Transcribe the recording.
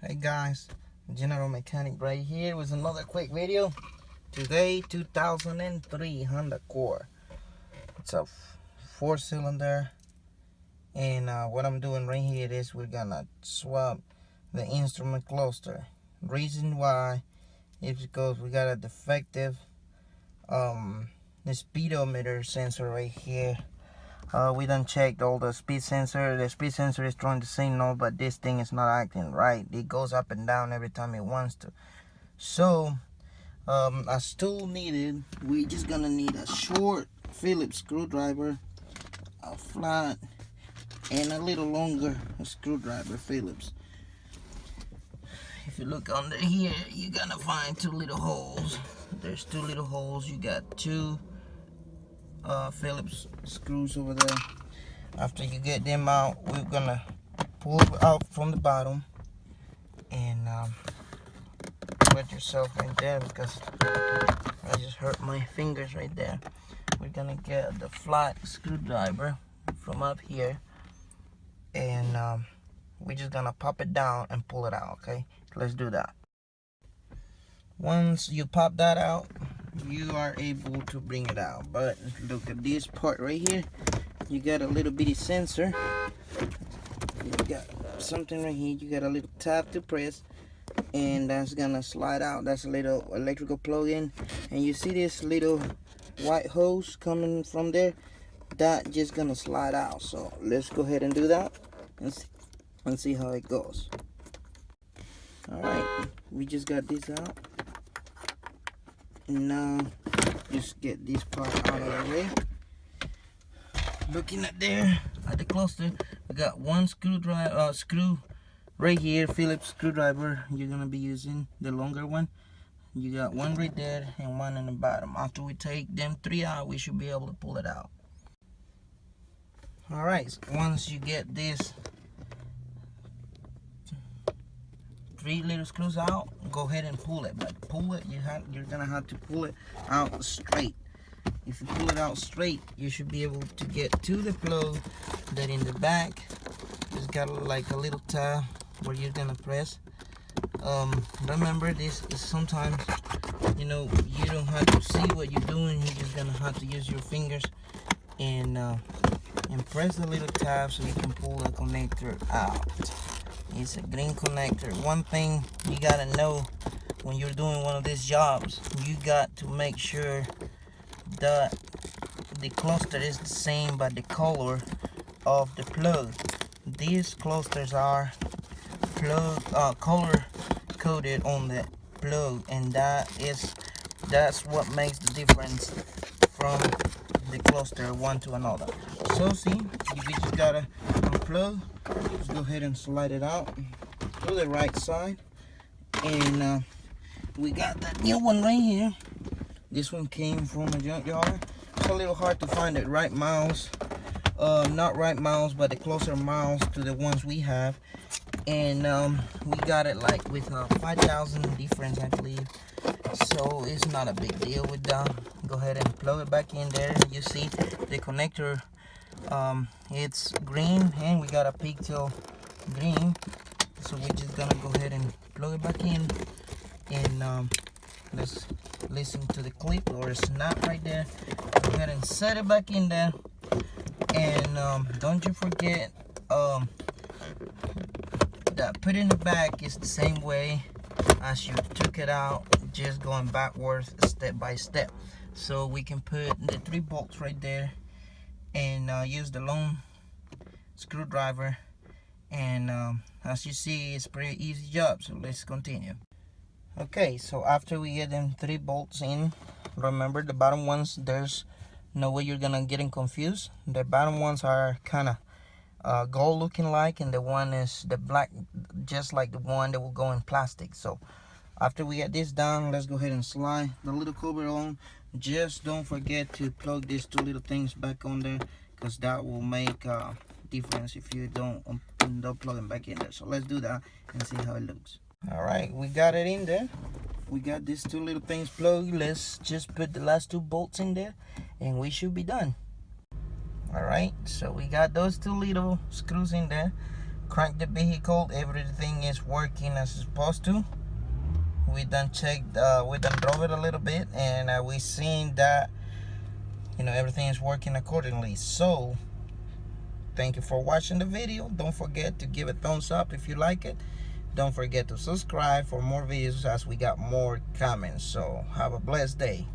Hey guys, General Mechanic right here with another quick video. Today, 2003 Honda Accord. It's a 4-cylinder, and what I'm doing right here is we're gonna swap the instrument cluster. Reason why is because we got a defective the speedometer sensor right here. We done checked all the speed sensor. The speed sensor is trying to signal, but this thing is not acting right. It goes up and down every time it wants to. So, as tool needed, we just gonna need a short Phillips screwdriver, a flat, and a little longer screwdriver Phillips. If you look under here, you're gonna find two little holes. There's two little holes. You got two Phillips screws over there. After you get them out, we're gonna pull out from the bottom and put yourself right there, because I just hurt my fingers right there. We're gonna get the flat screwdriver from up here, and we're just gonna pop it down and pull it out. Okay, let's do that. Once you pop that out, you are able to bring it out. But look at this part right here. You got a little bitty sensor. You got something right here. You got a little tab to press, and that's gonna slide out. That's a little electrical plug-in, and you see this little white hose coming from there. That just gonna slide out. So let's go ahead and do that and see how it goes. All right, we just got this out. And now just get this part out of the way. Looking at there at the cluster, we got one screwdriver screw right here, Phillips screwdriver. You're gonna be using the longer one. You got one right there and one in the bottom. After we take them three out, we should be able to pull it out. All right, so once you get this three little screws out, go ahead and pull it. But pull it, you're gonna have to pull it out straight. If you pull it out straight, you should be able to get to the plug that in the back it's got like a little tab where you're gonna press. Remember, this is sometimes, you know, you don't have to see what you're doing. You're just gonna have to use your fingers and press the little tab so you can pull the connector out. It's a green connector. One thing you gotta know when you're doing one of these jobs, you got to make sure that the cluster is the same but the color of the plug. These clusters are color coded on the plug, and that's what makes the difference from the cluster one to another. So see, you just gotta unplug. Let's go ahead and slide it out to the right side, and we got that new one right here. This one came from a junkyard. It's a little hard to find the right miles, not right miles, but the closer miles to the ones we have, and we got it like with 5,000 difference, I believe. So it's not a big deal with that. Go ahead and plug it back in there. You see the connector, it's green, and we got a pigtail green. So we're just gonna go ahead and plug it back in, and let's listen to the clip or a snap right there. Go ahead and set it back in there, and don't you forget that putting it back is the same way as you took it out, just going backwards step by step. So we can put the 3 bolts right there and use the long screwdriver, and as you see, it's a pretty easy job. So let's continue. Okay, so after we get them 3 bolts in, remember the bottom ones, there's no way you're gonna get them confused. The bottom ones are kind of gold looking like, and the one is the black, just like the one that will go in plastic. So after we get this done, let's go ahead and slide the little cover on. Just don't forget to plug these 2 little things back on there, because that will make a difference if you don't plug them back in there. So let's do that and see how it looks. All right, we got it in there. We got these 2 little things plugged. Let's just put the last 2 bolts in there and we should be done. All right, so we got those 2 little screws in there. crank the vehicle, everything is working as it's supposed to. We done checked, we done drove it a little bit, and we seen that, you know, everything is working accordingly. So thank you for watching the video. Don't forget to give a thumbs up if you like it. Don't forget to subscribe for more videos as we got more coming. So have a blessed day.